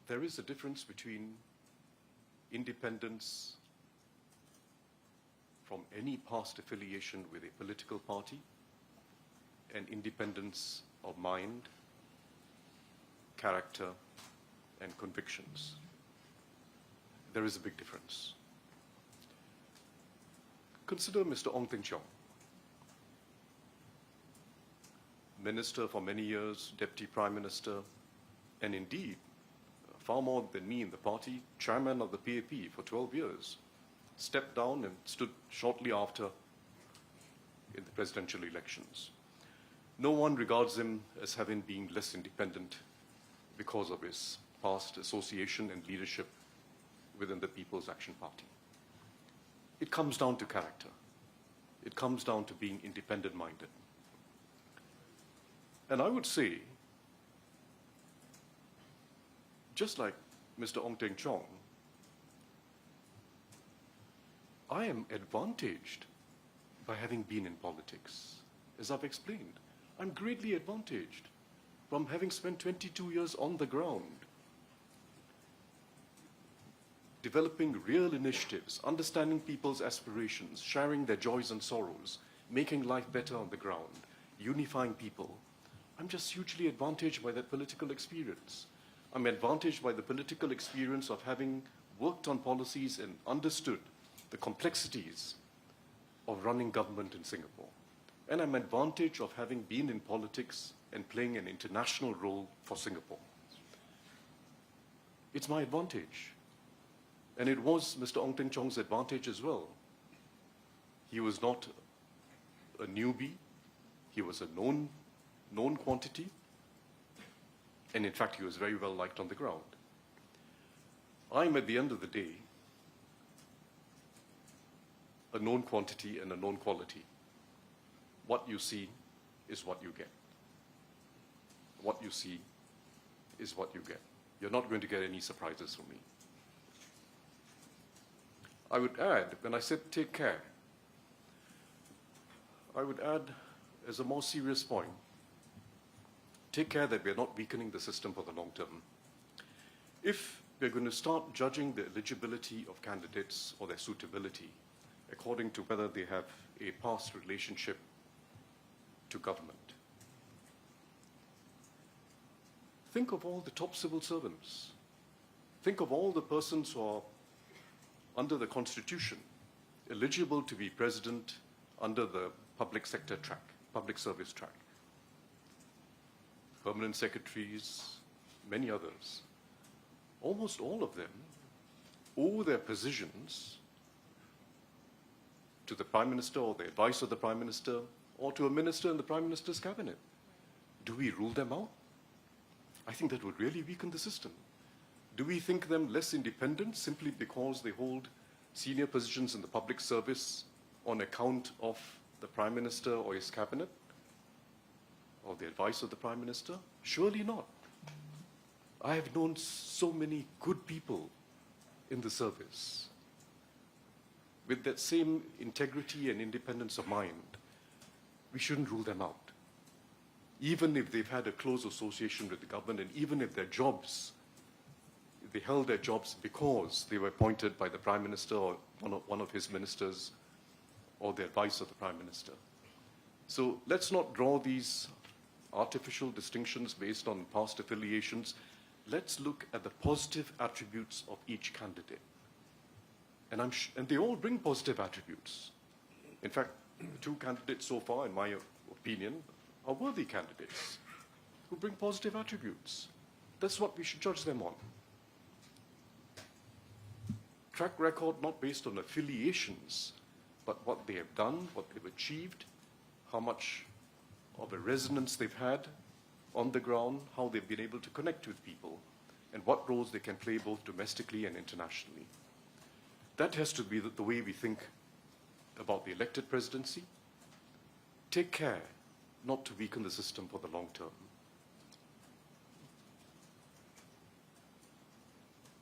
there is a difference between independence from any past affiliation with a political party and independence of mind, character, and convictions. There is a big difference. Consider Mr. Ong Teng Cheong, Minister for many years, Deputy Prime Minister, and indeed, far more than me in the party, Chairman of the PAP for 12 years, stepped down and stood shortly after in the presidential elections. No one regards him as having been less independent because of his past association and leadership within the People's Action Party. It comes down to character. It comes down to being independent-minded. And I would say, just like Mr. Ong Teng Cheong, I am advantaged by having been in politics. As I've explained, I'm greatly advantaged from having spent 22 years on the ground, developing real initiatives, understanding people's aspirations, sharing their joys and sorrows, making life better on the ground, unifying people. I'm just hugely advantaged by that political experience. I'm advantaged by the political experience of having worked on policies and understood the complexities of running government in Singapore. And I'm advantaged of having been in politics and playing an international role for Singapore. It's my advantage. And it was Mr. Ong Teng Cheong's advantage as well. He was not a newbie. He was a known quantity. And in fact, he was very well liked on the ground. I'm, at the end of the day, a known quantity and a known quality. What you see is what you get. What you see is what you get. You're not going to get any surprises from me. I would add, when I said take care, I would add as a more serious point, take care that we're not weakening the system for the long term. If we're going to start judging the eligibility of candidates or their suitability according to whether they have a past relationship to government, think of all the top civil servants. Think of all the persons who are under the Constitution eligible to be president under the public sector track, public service track. Permanent secretaries, many others. Almost all of them owe their positions to the Prime Minister or the advice of the Prime Minister or to a minister in the Prime Minister's cabinet. Do we rule them out? I think that would really weaken the system. Do we think them less independent simply because they hold senior positions in the public service on account of the Prime Minister or his cabinet or the advice of the Prime Minister? Surely not. I have known so many good people in the service with that same integrity and independence of mind. We shouldn't rule them out. Even if they've had a close association with the government and even if their jobs, they held their jobs because they were appointed by the Prime Minister or one of his ministers or the advice of the Prime Minister. So let's not draw these artificial distinctions based on past affiliations. Let's look at the positive attributes of each candidate. And they all bring positive attributes. In fact, the two candidates so far, in my opinion, are worthy candidates who bring positive attributes. That's what we should judge them on. Track record not based on affiliations, but what they have done, what they've achieved, how much of a resonance they've had on the ground, how they've been able to connect with people, and what roles they can play both domestically and internationally. That has to be the way we think about the elected presidency. Take care not to weaken the system for the long term.